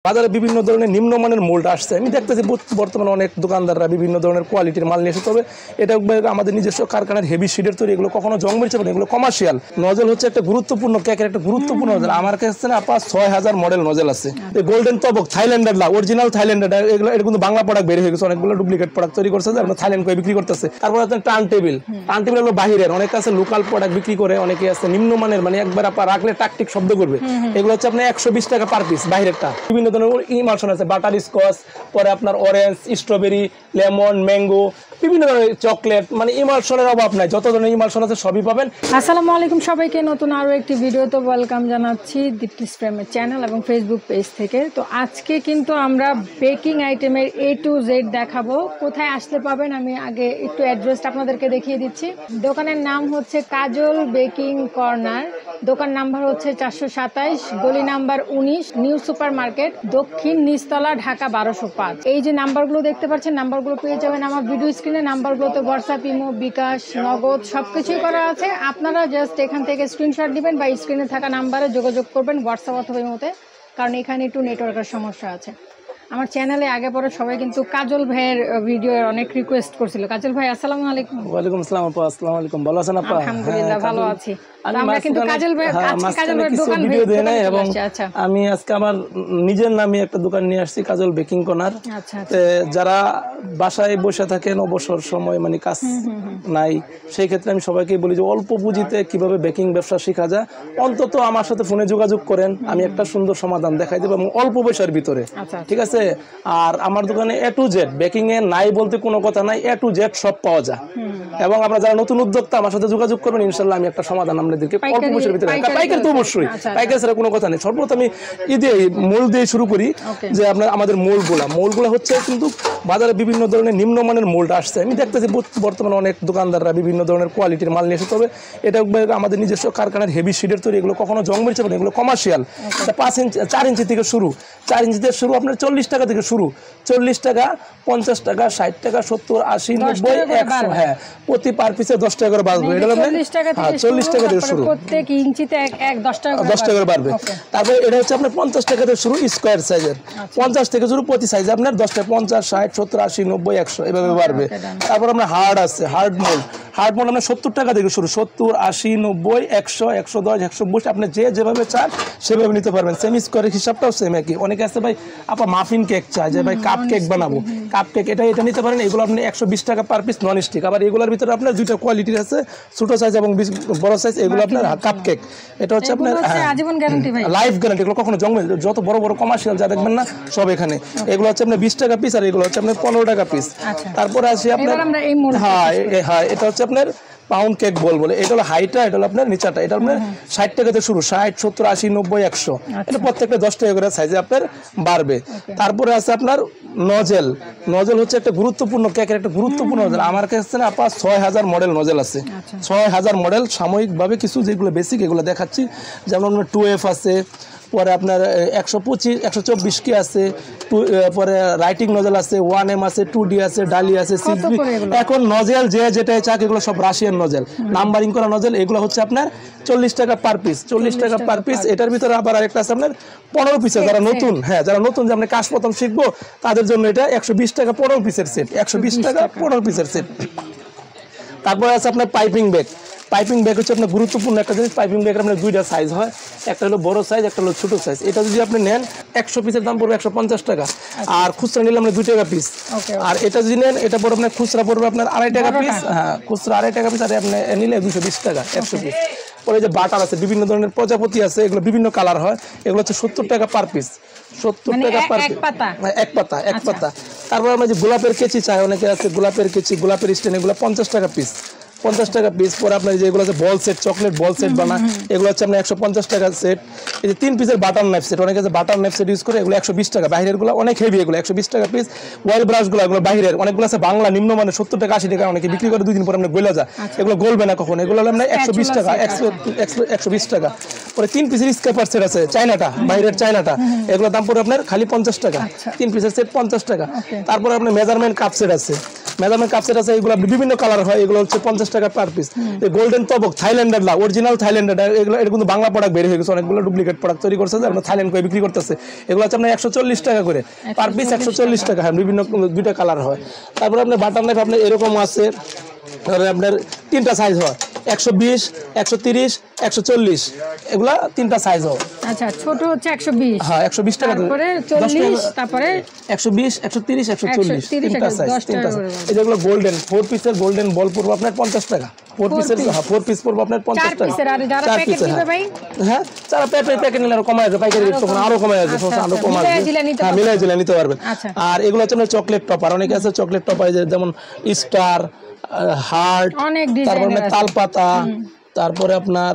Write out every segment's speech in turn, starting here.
বাজারে বিভিন্ন ধরনের নিম্নমানের মোল্ড আসছে। আমি দেখতেছি বর্তমানে অনেক দোকানদাররা বিভিন্ন ধরনের কোয়ালিটির মাল নিয়ে এসে, তবে এটা আমাদের নিজস্ব কারখানার হেভি শিটের তৈরি, এগুলো কখনো জং মরিচে না, এগুলো কমার্শিয়াল। নজল হচ্ছে একটা গুরুত্বপূর্ণ কেকের একটা গুরুত্বপূর্ণ নজল। আমার কাছে না আপনার 6000 মডেল নজল আছে। গোল্ডেন তবক থাইল্যান্ডের অরিজিনাল থাইল্যান্ডের, এগুলো এটা কিন্তু বাংলা প্রোডাক্ট বের হয়ে গেছে, অনেকগুলো ডুপ্লিকেট প্রোডাক্ট তৈরি করছে, আমরা থাইল্যান্ড করে বিক্রি করতেছে। তারপর আছে টার্ন টেবিল হলো বাহিরের, অনেকে আছে লোকাল প্রোডাক্ট বিক্রি করে, অনেকে আছে নিম্নমানের, মানে একবার আপনার রাখলে টাকটিক শব্দ করবে, এগুলো হচ্ছে আপনার 120 টাকা পার পিস বাহিরেরটা। বিভিন্ন ধরনের ইমালশন আছে, বাটার স্কচ, পরে আপনার অরেঞ্জ, স্ট্রবেরি, লেমন, ম্যাঙ্গো, বিভিন্ন ধরনের চকলেট, মানে ইমালশনের অভাব নাই, যত ধরনের ইমালশন আছে সবই পাবেন। আসসালামু আলাইকুম সবাইকে, নতুন আরো একটি ভিডিওতে ওয়েলকাম জানাচ্ছি দীপ্তিস প্রেমের চ্যানেল এবং ফেসবুক পেজ থেকে। তো আজকে কিন্তু আমরা বেকিং আইটেমের A to Z দেখাবো। কোথায় আসতে পাবেন আমি আগে একটু অ্যাড্রেসটা আপনাদেরকে দেখিয়ে দিচ্ছি। দোকানের নাম হচ্ছে কাজল বেকিং কর্নার, দোকান নাম্বার হচ্ছে 427, গলি নাম্বার 19, নিউ সুপার মার্কেট, দক্ষিণ নিচতলা, ঢাকা 1205। এই যে নাম্বারগুলো দেখতে পাচ্ছেন, নাম্বারগুলো পেয়ে যাবেন আমার ভিডিও স্ক্রিনে। নাম্বারগুলোতে হোয়াটসঅ্যাপ, ইমো, বিকাশ, নগদ সবকিছুই করা আছে। আপনারা জাস্ট এখান থেকে স্ক্রিনশট দিবেন বা স্ক্রিনে থাকা নাম্বারে যোগাযোগ করবেন হোয়াটসঅ্যাপ অথবা ইমোতে, কারণ এখানে একটু নেটওয়ার্কের সমস্যা আছে। আমার চ্যানেলে আগে পরে সবাই কিন্তু কাজল ভাইয়ের ভিডিওর অনেক রিকোয়েস্ট করছিল। কাজল ভাই আসসালামু আলাইকুম। ওয়ালাইকুম আসসালাম আপা, আসসালামু আলাইকুম, ভালো আছেন আপা? আলহামদুলিল্লাহ ভালো আছি। আমরা কিন্তু কাজল ভাই আজকে কাজল ভাইয়ের দোকান ভিডিও দেই না, এবং আমি আজকে আমার নিজের নামে একটা দোকান নিয়ে আসছি, কাজল বেকিং কর্নার। যারা বাসায় বসে থাকেন, অবসর সময় মানে কাজ নাই, সেই ক্ষেত্রে আমি সবাইকে বলি যে অল্প পুঁজিতে কিভাবে বেকিং ব্যবসা শেখা যায়, অন্তত আমার সাথে ফোনে যোগাযোগ করেন, আমি একটা সুন্দর সমাধান দেখাই দেবো এবং অল্প পয়সার ভিতরে। ঠিক আছে? আর আমার দোকানে A to Z বেকিং এ নাই বলতে কোনো কথা নাই, A to Z সব পাওয়া যায়। এবং আমরা যারা নতুন উদ্যোক্তা আমার সাথে যোগাযোগ করবেন, ইনশাল্লাহ আমি একটা সমাধান আপনাদেরকে অল্প পয়সার ভিতরে। পাইকারি তো অবশ্যই, পাইকারি ছাড়া কোনো কথা নেই। সর্বপ্রথম আমি মোল দিয়ে শুরু করি, যে আপনার আমাদের মোলগুলো হচ্ছে কিন্তু বাজারে বিভিন্ন ধরনের নিম্নমানের মোল্ড আসছে। আমি দেখতেছি বর্তমানে অনেক দোকানদাররা বিভিন্ন ধরনের কোয়ালিটির মাল নিয়ে এসে, তবে এটা আমাদের নিজস্ব কারখানার হেভি শিটের তৈরি, এগুলো কখনো জং মরিচে না, এগুলো কমার্শিয়াল। 5 ইঞ্চি 4 ইঞ্চি থেকে শুরু, 4 ইঞ্চি থেকে শুরু আপনার 40 টাকা থেকে শুরু, 40 টাকা, 50 টাকা, 60 টাকা, 70, 80, 90, 100। হ্যাঁ, প্রতি পার পিসে 10 টাকা করে বাড়বে। এটা 40 টাকা থেকে শুরু, প্রত্যেক ইঞ্চিতে 10 টাকা করে বাড়বে। তারপরে এটা হচ্ছে আপনার 50 টাকা থেকে শুরু, স্কোয়ার সাইজের 50 থেকে শুরু, প্রতি সাইজে আপনার 10 টাকা, 50, 60, 70, 80, 90, 100 এভাবে বাড়বে। তারপর আপনার হার্ড আছে, হার্ড মোল্ড আপনার 70 টাকা থেকে শুরু, 70, 80, 90, 100, 110, 120, আপনি যেভাবে চান সেভাবে নিতে পারবেন। সেম স্কোয়ারের হিসাবটাও সেম একই। অনেকে আছে ভাই আপা মাফিন কেক চায়, যে ভাই কাপ কেক বানাবো, কাপ কেক এটা নিতে পারেন। এগুলো আপনি 120 টাকা পার পিস, নন স্টিক। আবার এগুলোর ভিতরে আপনার দুইটা কোয়ালিটির আছে, ছোট সাইজ এবং বড় সাইজ। এগুলো আপনার কাপ কেক, এটা হচ্ছে আপনার আজীবন গ্যারান্টি ভাই, লাইফ গ্যারান্টি। এগুলো কখনো জং মরিচে, যত বড় বড় কমার্শিয়াল যা দেখবেন না সব এখানে। এগুলো হচ্ছে আপনার 20 টাকা পিস, আর এগুলো হচ্ছে আপনার 15 টাকা পিস। তারপরে আছে আপনার হ্যাঁ এটা হচ্ছে আপনার পাউন্ড কেক বলে, এটা হলো হাইটা, এটা হলো আপনার নিচাটা। এটা আপনার 60 টাকা থেকে শুরু, 60, 70, 80, 90, 100। এটা প্রত্যেকটা 10 টাকা করে সাইজে আপনার বাড়বে। তারপরে আছে আপনার নজল হচ্ছে একটা গুরুত্বপূর্ণ কেকের একটা গুরুত্বপূর্ণ নজল। আমার কাছে না আপনার 6000 মডেল নজল আছে, 6000 মডেল। সাময়িকভাবে কিছু যেগুলো বেসিক এগুলো দেখাচ্ছি, যেমন আপনার 2F আছে, পরে আপনার 125, 124 কি আছে, পরে রাইটিং নজল আছে, 1M আছে, 2D আছে, ডালি আছে, 6B। এখন নজেল যেটাই চাক, এগুলো সব রাশিয়ান নজেল, নাম্বারিং করা নজেল। এগুলো হচ্ছে আপনার 40 টাকা পার পিস, 40 টাকা পার পিস। এটার ভিতরে আবার আরেকটা আছে আপনার 15 পিসের, যারা নতুন, যারা নতুন যে আপনি কাজ প্রথম শিখবো তাদের জন্য এটা 120 টাকা 15 পিসের সেট, 120 টাকা 15 পিসের সেট। তারপরে আছে আপনার পাইপিং ব্যাগ হচ্ছে আপনার গুরুত্বপূর্ণ একটা জিনিস। পাইপিং ব্যাগের আপনার দুইটা সাইজ হয়, একটা হলো বড় সাইজ, একটা হলো ছোট সাইজ। এটা যদি আপনি নেন 100 পিসের দাম পড়বে 150 টাকা, আর খুচরা নিলে আপনার 2 টাকা পিস। আর এটা যদি নেন, এটা পড়বে আপনার খুচরা পড়বে আপনার 2.5 টাকা পিস। হ্যাঁ, খুচরা 2.5 টাকা পিস, আর আপনি নিলে 220 টাকা 100 পিস। পরে যে বাটার আছে, বিভিন্ন ধরনের প্রজাপতি আছে, এগুলো বিভিন্ন কালার হয়, এগুলো হচ্ছে 70 টাকা পার পিস, 70 টাকা পার পিস, এক পাতা। তারপর আমরা যে গোলাপের কেচি চাই, অনেকে আছে গোলাপের কেচি, গোলাপের স্ট্যান্ড, এগুলো 50 টাকা পিস, 50 টাকা পিস। পরে আপনার যেগুলো আছে বল সেট, চকলেট বল সেট বানা, এগুলো হচ্ছে আপনার 150 টাকা সেট। এই যে 3 পিসের বাটার নাইফ সেট, অনেকে আছে বাটার নাইফ সেট ইউজ করে, এগুলো 120 টাকা। বাইরের গুলো অনেক হেভি, এগুলো 120 টাকা পিস। ওয়েল ব্রাশগুলো, এগুলো বাইরের, অনেকগুলো আছে বাংলা নিম্নমানের 70 টাকা 80 টাকা, অনেকে বিক্রি করে 2 দিন পরে আপনার গলে যায়, এগুলো গলবে না কখন। এগুলো হলো আপনার 120 টাকা, 120 টাকা। পরে 3 পিসের স্কেপার সেট আছে, চাইনাটা, বাইরের চাইনাটা, এগুলোর দাম পড়ে আপনার খালি 50 টাকা, 3 পিসের সেট 50 টাকা। তারপরে আপনার মেজারমেন্ট কাপ সেট আছে, মেজারমেন্ট কাপ সেট আছে, এগুলো বিভিন্ন কালার হয়, এগুলো হচ্ছে 50 টাকা পার পিস। এই গোল্ডেন তবক থাইল্যান্ডের না, অরিজিনাল থাইল্যান্ডের, এগুলো এটা কিন্তু বাংলা প্রোডাক্ট বের হয়ে গেছে, অনেকগুলো ডুপ্লিকেট প্রোডাক্ট তৈরি করছে যারা থাইল্যান্ড করে বিক্রি করতেছে। এগুলো হচ্ছে আপনার 140 টাকা করে পার পিস, 140 টাকা। হ্যাঁ, বিভিন্ন দুইটা কালার হয়। তারপরে আপনার বাটার নাইফ আপনার এরকম আছে, আপনার 3টা সাইজ হয়, 120, 130, 140, এগুলা 3টা সাইজ হয়। আচ্ছা, ছোট হচ্ছে 120, হ্যাঁ 120 টাকা, তারপরে 40, তারপরে 120, 130, 140, 3টা সাইজ, 3টা সাইজ। এই যেগুলো গোল্ডেন 4 পিসের গোল্ডেন বল পড়বে আপনার 50 টাকা। 4 পিসের, হ্যাঁ 4 পিস পড়বে আপনার 50 টাকা। 4 আর যারা প্যাকেট নিবে ভাই, হ্যাঁ যারা প্যাকেট নিলে আরো কমায় যাবে, পাইকারি রেট তখন আরো কমায় যাবে, আরো কমায় যাবে। হ্যাঁ মিলাই জিলা নিতে পারবেন। আর এগুলো হচ্ছে আপনার চকলেট টপার, অনেকে আছে চকলেট টপার, যেমন স্টার, হার্ট, তারপর তালপাতা, তারপরে আপনার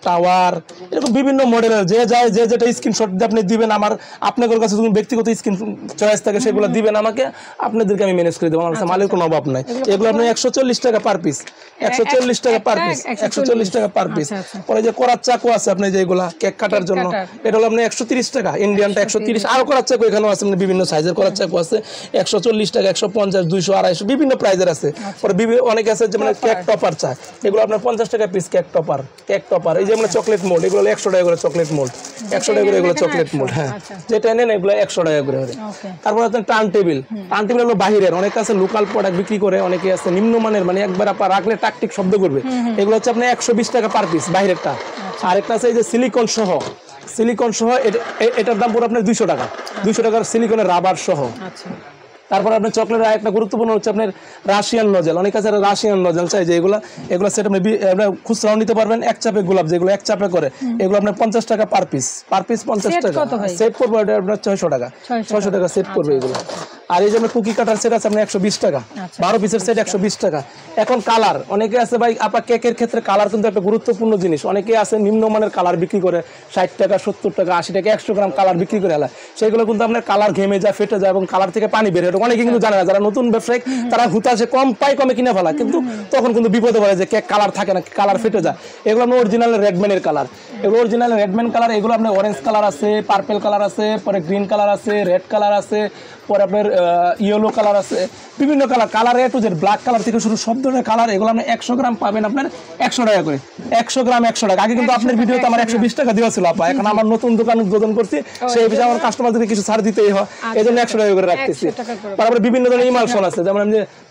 টাওয়ার, এরকম বিভিন্ন মডেলের যে যায় যে যেটা স্ক্রিনশট দিয়ে আপনি দিবেন, আপনাদের কাছে যদি ব্যক্তিগত স্ক্রিন চয়েস থাকে সেগুলো দিবেন আমাকে, আপনাদেরকে আমি ম্যানেজ করে দেবো, আমার কাছে মালের কোনো অভাব নাই। এগুলো আপনার 140 টাকা পার পিস, 140 টাকা পার পিস, 140 টাকা পার পিস। পরে যে করার চাকু আছে আপনি যেগুলা কেক কাটার জন্য, এটা হলো আপনার 130 টাকা, ইন্ডিয়ানটা 130, আরো করার চাকু এখানেও আছে, বিভিন্ন সাইজের করার চাকু আছে, 140 টাকা, 150, 200, 250, বিভিন্ন প্রাইজের আছে। পরে অনেকে আছে যেমন কেক টপার চায়, এগুলো আপনার 50 টাকা পিস। কেক টপার, এই যে আমরা চকলেট মোল্ড, এগুলো 100 টাকা করে চকলেট মোল্ড, 100 টাকা করে এগুলো চকলেট মোল্ড। হ্যাঁ যেটা নেন এগুলো 100 টাকা করে। তারপর আছে টার্ন টেবিল হলো বাহিরের, অনেকে আছে লোকাল প্রোডাক্ট বিক্রি করে, অনেকে আছে নিম্নমানের, মানে একবার আপনার রাখলে টাকটিক শব্দ করবে, এগুলো হচ্ছে আপনার 120 টাকা পার পিস বাহিরেরটা। আরেকটা আছে এই যে সিলিকন সহ, এটার দাম পুরো আপনার 200 টাকা, 200 টাকার সিলিকনের রাবার সহ। তারপর আপনার চকলেটের একটা গুরুত্বপূর্ণ হচ্ছে আপনার রাশিয়ান নজেল, অনেক কাছে রাশিয়ান নজেল চাই, যে এগুলো সেট আপনি খুচরাও নিতে পারবেন, এক চাপে গোলাপ যেগুলো এক চাপে করে, এগুলো আপনার 50 টাকা পার পিস, 50 টাকা সেট পড়বে, এটা আপনার 600 টাকা, 600 টাকা সেট পড়বে এগুলো। আর এই যে কুকি কাটার সেট আছে আপনার 120 টাকা, 12 পিসের সেট 120 টাকা। এখন কালার, অনেকে আছে ভাই আপনার কেকের ক্ষেত্রে কালার কিন্তু একটা গুরুত্বপূর্ণ জিনিস, অনেকে আছে নিম্নমানের কালার বিক্রি করে 60 টাকা, 70 টাকা, 80 টাকা 100 গ্রাম কালার বিক্রি করে এলা, সেগুলো কিন্তু আপনার কালার ঘেমে যায়, ফেটে যায় এবং কালার থেকে পানি বের হয়। অনেকে কিন্তু জানে না, যারা নতুন ব্যবসায়িক তারা হুতাশে কম কিনে ফেলা, কিন্তু তখন কিন্তু বিপদে পড়ে যে কেক কালার থাকে না, কালার ফেটে যায়। এগুলো আপনার অরিজিনাল রেডম্যানের কালার, এগুলো অরিজিনাল রেডম্যান কালার, এগুলো আপনার অরেঞ্জ কালার আছে, পার্পেল কালার আছে, পরে গ্রিন কালার আছে, রেড কালার আছে, পরে আপনার ইয়েলো কালার আছে, বিভিন্ন colour A to Z, black colour থেকে শুরু সব ধরনের কালার। এগুলো আপনি 100 গ্রাম পাবেন আপনার 100 টাকা করে, 100 গ্রাম 100 টাকা। আগে কিন্তু আপনার ভিডিওতে আমার 120 টাকা দেওয়া ছিল আপা, এখন আমার নতুন দোকান উদ্বোধন করছি, সেই বিষয়ে আমার কাস্টমারদেরকে কিছু ছাড় দিতেই হয়, এই জন্য 100 টাকা করে রাখতেছি। তারপরে বিভিন্ন ধরনের ইমালশন আছে, যেমন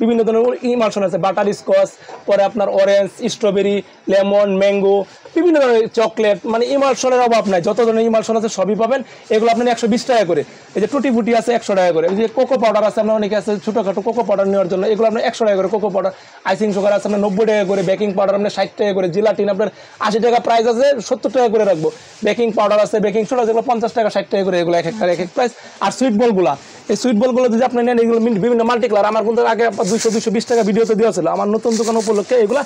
বিভিন্ন ধরনের ইমালশন আছে, বাটার স্কচ, পরে আপনার অরেঞ্জ, স্ট্রবেরি, লেমন, ম্যাঙ্গো, বিভিন্ন ধরনের চকলেট, মানে ইমালশনের অভাব নাই, যত ধরনের ইমালশন আছে সবই পাবেন। এগুলো আপনার 120 টাকা করে। এই যে টুটি ফুটি আছে 100 টাকা করে, এই যে কোকো পাউডার আছে, আপনার অনেকে আছে ছোটখাটো কোকো পাউডার নেওয়ার জন্য, এগুলো আপনার 100 টাকা করে কোকো পাউডার। আইসিং সুগার আছে আপনার 90 টাকা করে, বেকিং পাউডার আপনার 60 টাকা করে, জিলাটিন আপনার 80 টাকা প্রাইস আছে, 70 টাকা করে রাখবো। বেকিং পাউডার আছে, বেকিং সোডা যেগুলো 50 টাকা 60 টাকা করে, এগুলো এক একটা এক এক প্রাইস। আর সুইট বলগুলা, এই সুইট বলগুলো যদি আপনি নেন, এগুলো বিভিন্ন মাল্টি কালার, আমার কিন্তু আগে 200-220 টাকা ভিডিওতে দেওয়া ছিল, আমার নতুন দোকান উপলক্ষে এগুলো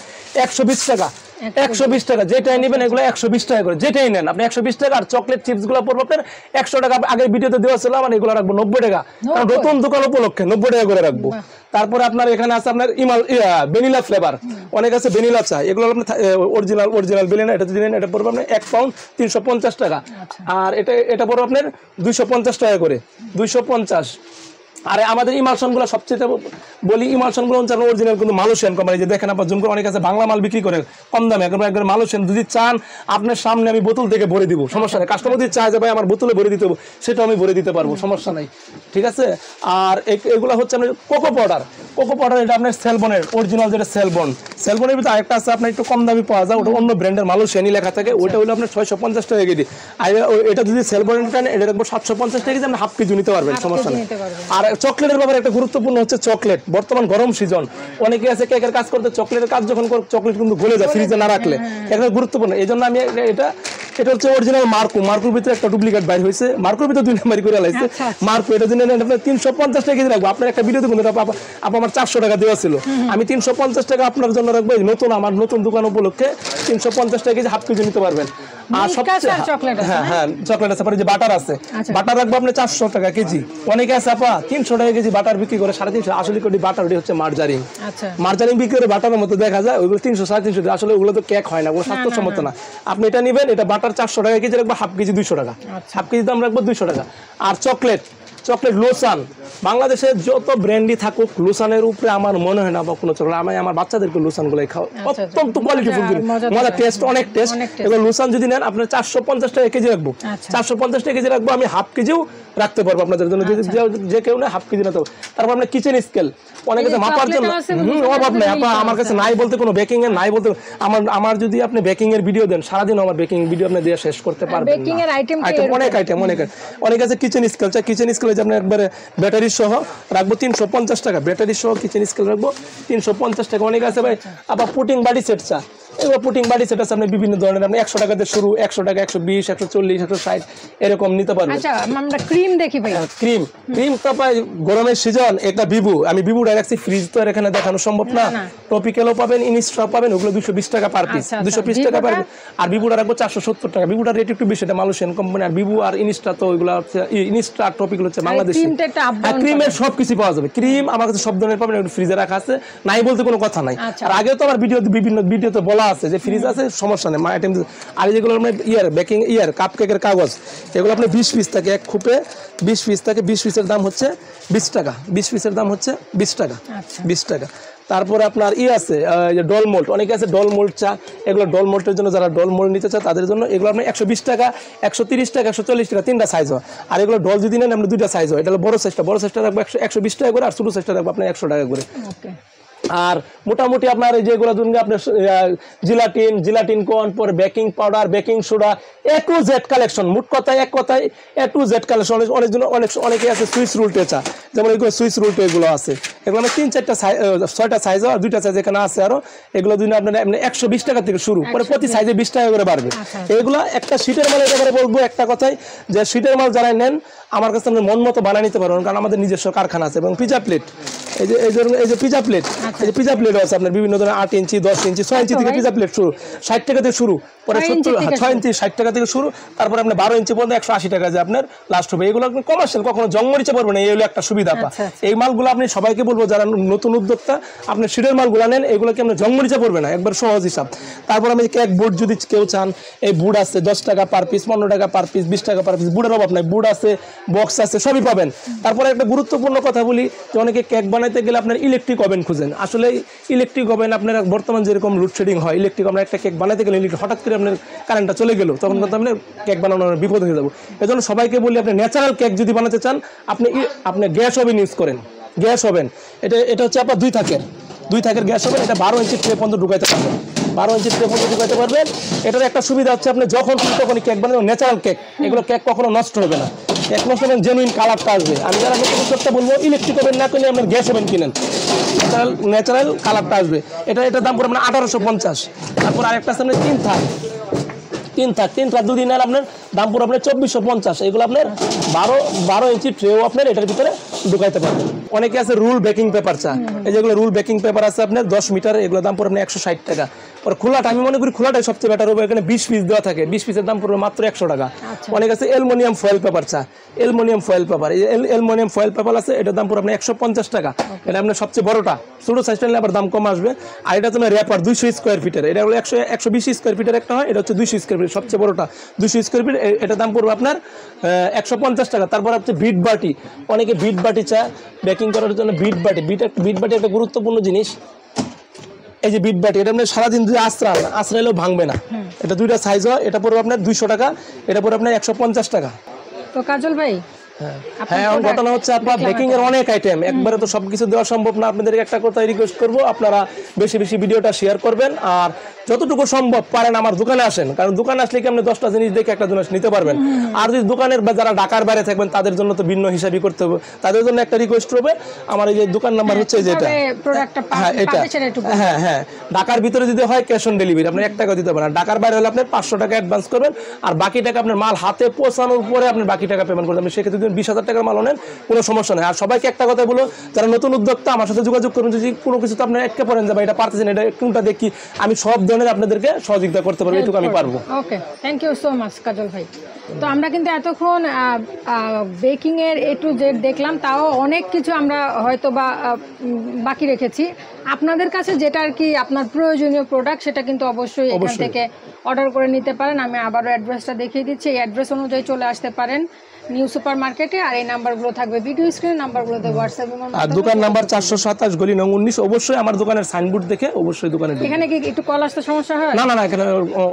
120 টাকা, 120 টাকা। যেটাই নেবেন এগুলো 120 টাকা করে, যেটাই নেন আপনি 120 টাকা। আর চকলেট চিপস গুলো পড়বে আপনার 100 টাকা, আগের ভিডিওতে দেওয়া ছিল, মানে এগুলো রাখবো 90 টাকা, কারণ নতুন দোকান উপলক্ষে 90 টাকা করে রাখবো। তারপরে আপনার এখানে আছে আপনার ভ্যানিলা ফ্লেভার, অনেক আছে ভ্যানিলা চা, এগুলো আপনার অরিজিনাল ভ্যানিলা, এটা যদি নেন এটা পড়বে আপনার 1 পাউন্ড 350 টাকা। আর এটা পড়বে আপনার 250 টাকা করে, 250। আর আমাদের ইমালশনগুলো সবচেয়ে বলি, ইমালশনগুলো হচ্ছে অরিজিনাল কিন্তু মালয়েশিয়ান কোম্পানি, যে দেখেন আপনার জুম করে অনেক আছে বাংলা মাল বিক্রি করে কম দামে, একবার মালয়েশিয়ান। যদি চান আপনার সামনে আমি বোতল থেকে ভরে দিব, সমস্যা নেই। কাস্টমার যদি চায় যে ভাই আমার বোতলে ভরে দিতে হবে, সেটাও আমি ভরে দিতে পারবো, সমস্যা নাই, ঠিক আছে। আর এগুলো হচ্ছে আপনার কোকো পাউডার, এটা আপনার সেলবনের অরিজিনাল, যেটা সেলবনের ভিতরে আরেকটা আছে আপনার একটু কম দামি পাওয়া যায়, ওটা অন্য ব্র্যান্ডের মালয়েশিয়ানি লেখা থাকে, ওইটা হলো আপনার 650 টাকা কেজি। আর এটা যদি সেলবনের টান, এটা রাখবো 750 টাকা কেজি, আপনি হাফ কেজি নিতে পারবেন, সমস্যা নেই। আর চকলেটের ব্যাপারে একটা গুরুত্বপূর্ণ হচ্ছে চকলেট, বর্তমান গরম সিজন, অনেকে আছে কেকের কাজ করতে, চকলেটের কাজ যখন চকলেট কিন্তু গলে যায় ফ্রিজে না রাখলে, এটা গুরুত্বপূর্ণ। এই জন্য আমি এটা হচ্ছে অরিজিনাল মার্কুর ভিতরে একটা ডুপ্লিকেট বাইর হয়েছে, মার্কুর ভিতরে 2 নাম্বারই করে লাইছে মার্কু। এটা জন্য আপনার 350 টাকা কেজি রাখবো। আপনার একটা ভিডিও দেখুন, আমার 400 টাকা দেওয়া ছিল, আমি 350 টাকা আপনার জন্য রাখবো। আমার নতুন দোকান উপলক্ষে 350 টাকা কেজি, হাফ কেজি নিতে পারবেন। আর সবচেয়ে হ্যাঁ চকলেট আছে, যে বাটার আছে, বাটার রাখবো আপনি 400 টাকা কেজি। অনেকে আছে আপা 300 টাকা কেজি বাটার বিক্রি করে, 350। আসলে কোটি বাটার, ওটি হচ্ছে মার্জারিন বিক্রি করে বাটারের মতো দেখা যায়, ওইগুলো 300-350, আসলে ওগুলো তো কেক হয় না, ওগুলো স্বাস্থ্যসম্মত না। আপনি এটা নেবেন, এটা বাটার 400 টাকা কেজি রাখবো, হাফ কেজি 200 টাকা, হাফ কেজি দাম রাখবো 200 টাকা। আর চকলেট লোসান বাংলাদেশের যত ব্র্যান্ডই থাকুক লুসানের উপরে আমার মনে হয় না বা কোনো চলে। আমি আমার বাচ্চাদেরকে লুসানগুলাই খাও, অত্যন্ত কোয়ালিটিফুল, মজা, টেস্ট অনেক টেস্ট। এগুলো লুসান যদি নেন আপনার 450 টাকা কেজি রাখবো, 450 টাকা কেজি রাখবো, আমি হাফ কেজিও রাখতে পারবো আপনাদের জন্য, যে কেউ না হাফ কেজি রাখতে পারবো। তারপর আপনার কিচেন স্কেল, অনেক কাছে মাপার জন্য অভাব নেই, আমার কাছে নাই বলতে কোনো বেকিং এর নাই বলতে। আমার যদি আপনি বেকিং এর ভিডিও দেন সারাদিন আমার বেকিং ভিডিও আপনি দিয়ে শেষ করতে পারবেন বেকিং এর আইটেম অনেক আছে। কিচেন স্কেল চাই, কিচেন স্কেল যে আপনি একবারে ব্যাটারি সহ রাখবো 350 টাকা, ব্যাটারি সহ কিচেন স্কেল রাখবো 350 টাকা। অনেক আছে ভাই আবার পুটিং বাড়ি সেট চা, এগুলো পুটিং বাড়ি সেট আছে আপনি বিভিন্ন ধরনের, আপনি 100 টাকাতে শুরু, 100 টাকা, 120, 140, 160 এরকম নিতে পারবেন। আচ্ছা আমরা ক্রিম দেখি ভাই। ক্রিম তো পাই গরমের সিজন, একটা বিবু, আমি বিবুটা রাখছি ফ্রিজ তো আর এখানে দেখানো সম্ভব না। টপিক্যালও পাবেন, ইনস্টা পাবেন, ওগুলো 220 টাকা পার পিস, 220 টাকা পার। আর বিবুটা রাখবো 470 টাকা। বিবুটার রেট একটু বেশি, এটা মালয়েশিয়ান কোম্পানি। আর বিবু আর ইনস্টা তো ওইগুলো হচ্ছে ইনস্টা আর টপিক্যাল হচ্ছে বাংলাদেশি। ক্রিমের সব কিছু পাওয়া যাবে, ক্রিম আমার কাছে সব ধরনের পাবেন, একটু ফ্রিজে রাখা আছে, নাই বলতে কোনো কথা নাই। আর আগেও তো আমার বিভিন্ন ভিডিওতে বলা আছে যে ফ্রিজ আছে, সমস্যা নেই, আইটেম। আর যেগুলো বেকিং কাপ কেকের কাগজ, এগুলো আপনি 20 পিস থাকে, এক খুপে 20 পিস থাকে, 20 পিসের দাম হচ্ছে 20 টাকা, 20 পিসের দাম হচ্ছে 20 টাকা, 20 টাকা। তারপরে আপনার আছে ডল মোল্ড, অনেকে আছে ডল মোল্ড চা, এগুলো ডল মোল্ডের জন্য যারা ডল মোল্ড নিতে চায় তাদের জন্য এগুলো আপনার 120 টাকা, 130 টাকা, 140 টাকা, 3টা সাইজ হয়। আর এগুলো ডল যদি নেন আপনি 2টা সাইজ হয়, এটা হলো বড় সাইজটা রাখবো 120 টাকা করে, আর ছোটো সাইজটা রাখবো আপনার 100 টাকা করে। আর মোটামুটি আপনার এই যেগুলো ধরুন আপনার জিলাটিন কর্ন, পরে baking powder, baking soda, A to Z collection, মোট কথায় এক কথায় A to Z কালেকশন। অনেকে আছে সুইস রুল টেচা, যেমন এগুলো সুইস রুল এগুলো আছে, এগুলো আমার 3-4টা 6টা সাইজ হয়, 2টা সাইজ এখানে আছে আরো। এগুলো যদি আপনার 120 টাকা থেকে শুরু, পরে প্রতি সাইজে 20 টাকা করে বাড়বে। এগুলো একটা শীটের মাল, একেবারে বলবো একটা কথাই যে শীটের মাল যারা নেন আমার কাছে আপনি মন মতো বানিয়ে নিতে পারবেন, কারণ আমাদের নিজস্ব কারখানা আছে। এবং পিজা প্লেট, এই যে পিজা প্লেট, এই যে পিজা প্লেট আছে আপনার বিভিন্ন ধরনের 8 ইঞ্চি, 10 ইঞ্চি, 6 ইঞ্চি থেকে পিজা প্লেট শুরু, 60 টাকা থেকে শুরু, পরে 6 ইঞ্চি 60 টাকা থেকে শুরু, তারপর আপনার 12 ইঞ্চি পর্যন্ত 180 টাকা যে আপনার লাস্ট হবে। এগুলো আপনি কমার্শিয়াল, কখনো জংমরিচে পড়বে না, এই হলো একটা সুবিধা। এই মালগুলো আপনি সবাইকে বলবো যারা নতুন উদ্যোক্তা, আপনি শীতের মালগুলো নেন, এগুলোকে আপনি জংমরিচে পড়বে না, একবার সহজ হিসাব। তারপর আমি কেক বোর্ড যদি কেউ চান, এই বুড আছে 10 টাকা পার পিস, 15 টাকা পার পিস, 20 টাকা পার পিস, বুডের অভাব নাই, বুড আছে, বক্স আছে, সবই পাবেন। তারপরে একটা গুরুত্বপূর্ণ কথা বলি যে অনেকে কেক বানাইতে গেলে আপনার ইলেকট্রিক ওভেন খুঁজেন। আসলে ইলেকট্রিক ওভেন আপনার বর্তমান যেরকম লোডশেডিং হয়, ইলেকট্রিক আমরা একটা কেক বানাইতে গেলে হঠাৎ করে আপনার কারেন্টটা চলে গেল, তখন কিন্তু আপনার কেক বানানোর বিপদ হয়ে যাবো। এজন্য সবাইকে বলি আপনি ন্যাচারাল কেক যদি বানাতে চান আপনি গ্যাস ওভেন ইউজ করেন। গ্যাস ওভেন এটা হচ্ছে আপনার 2 থাকের গ্যাস ওভেন, এটা 12 ইঞ্চি ট্রে পর্যন্ত ঢুকাইতে পারবেন, 12 ইঞ্চি ট্রে পর্যন্ত ঢুকাইতে পারবেন। এটার একটা সুবিধা হচ্ছে আপনি যখন তখনই কেক বানাবেন, ন্যাচারাল কেক, এগুলো কেক কখনো নষ্ট হবে না, এক নষ্ট হবে, জেনুইন কালারটা আসবে। আমি যারা নতুন উদ্যোক্তা বলবো ইলেকট্রিক ওভেন না কিনে আপনার গ্যাস ওভেন কিনেন, ন্যাচারাল কালারটা আসবে। এটার দাম পড়বে আপনার 1850। তারপর আরেকটা আছে আপনার 3 থাক 2 দিন আপনার দাম পুরো আপনার 2450। এগুলো আপনার 12 ইঞ্চি ট্রেও আপনার এটার ভিতরে ঢুকাইতে পারবেন। অনেকে আছে রুল বেকিং পেপার চা, এই যেগুলো রুল বেকিং পেপার আছে আপনার 10 মিটার, এগুলো দাম পড়বে আপনার 160 টাকা। আর খোলাটা আমি মনে করি খোলাটাই সবচেয়ে বেটার হবে, এখানে 20 পিস দেওয়া থাকে, 20 পিসের দাম পড়বে মাত্র 100 টাকা। অনেক আছে অ্যালুমিনিয়াম ফয়েল পেপার চা, অ্যালুমিনিয়াম ফয়েল পেপার, এই অ্যালুমিনিয়াম ফয়েল পেপার আছে, এটার দাম পড়বে আপনার 150 টাকা। এটা আপনার সবচেয়ে বড়টা, ছোটো সাইজটা নিলে আবার দাম কম আসবে। আর এটা তোমার র্যাপার 200 স্কোয়ার ফিটের, এটা হলো 120 স্কোয়ার ফিটের একটা হয়, এটা হচ্ছে 200 স্কোয়ার ফিট, সবচেয়ে বড়টা 200 স্কোয়ার ফিট, এটার দাম পড়বে আপনার 150 টাকা। তারপর হচ্ছে বিট বাটি, অনেকে বিট বাটি চা বেকিং করার জন্য বিট বাটি একটা গুরুত্বপূর্ণ জিনিস। এই যে বিট বাটি, এটা আপনার সারাদিন যদি আশ্রাইলেও ভাঙবে না, এটা 2টা সাইজ হয়, এটা পড়বে আপনার 200 টাকা, এটা পড়বে আপনার 150 টাকা। তো কাজল ভাই, হ্যাঁ এখন ঘটনা হচ্ছে আপনার বেকিং এর অনেক আইটেম, একবারে তো সবকিছু দেওয়া সম্ভব না। আপনাদেরকে একটা কথা রিকোয়েস্ট করবো, আপনারা বেশি ভিডিওটা শেয়ার করবেন, আর যতটুকু সম্ভব পারেন আমার দোকানে আসেন, কারণ দোকানে আসলে কি আপনি 10টা জিনিস দেখে একটা জিনিস নিতে পারবেন। আর যদি দোকানের যারা ঢাকার বাইরে থাকবেন তাদের জন্য তো ভিন্ন হিসাবই করতে হবে, তাদের জন্য একটা রিকোয়েস্ট হবে, আমার এই যে দোকান নাম্বার হচ্ছে যেটা, হ্যাঁ এটা, হ্যাঁ ঢাকার ভিতরে যদি হয় ক্যাশ অন ডেলিভারি আপনি 1 টাকা দিতে পারেন, ঢাকার বাইরে হলে আপনি 500 টাকা অ্যাডভান্স করবেন, আর বাকি টাকা আপনার মাল হাতে পৌঁছানোর পরে আপনি বাকি টাকা পেমেন্ট করবেন। আপনি সেক্ষেত্রে 20,000 টাকার মাল নেন, কোনো সমস্যা নেই। আর সবাইকে একটা কথা বলো, যারা নতুন উদ্যোক্তা আমার সাথে যোগাযোগ করুন, যদি কোনো কিছু তো আপনার আটকে পড়েন যাবে, এটা পারতেছেন, এটা কোনটা দেখি, আমি সব ধরনের আপনাদেরকে সহযোগিতা করতে পারবো, এটুকু আমি পারবো। ওকে, থ্যাংক ইউ সো মাচ কাজল ভাই। তো আমরা কিন্তু এতক্ষণ বেকিং এর A to Z দেখলাম, তাও অনেক কিছু আমরা হয়তো বা বাকি রেখেছি। আপনাদের কাছে যেটা আর কি আপনার প্রয়োজনীয় প্রোডাক্ট, সেটা কিন্তু অবশ্যই এখান থেকে অর্ডার করে নিতে পারেন। আমি আবারও অ্যাড্রেসটা দেখিয়ে দিচ্ছি, এই অ্যাড্রেস অনুযায়ী চলে আসতে পারেন। নিউ সুপার মার্কেটে। আর এই নাম্বারগুলো থাকবে ভিডিও স্ক্রিনে, নাম্বারগুলোতে হোয়াটসঅ্যাপ এবং আর দোকান নাম্বার 427 গলি নং 19। অবশ্যই আমার দোকানের সাইনবোর্ড দেখে অবশ্যই দোকানে ঢুকবেন। এখানে কি একটু কল আসতে সমস্যা হয়? না না না, এখানে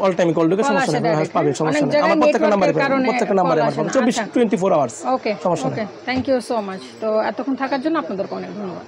অল টাইম কল ঢুকে সমস্যা নেই, পাবে সমস্যা নেই। আমার প্রত্যেকটা নাম্বারে পাবেন, প্রত্যেকটা নাম্বারে আমার 24 24 আওয়ার্স ওকে সমস্যা নেই। ওকে, থ্যাংক ইউ সো মাচ। তো এতক্ষণ থাকার জন্য আপনাদেরকে অনেক ধন্যবাদ।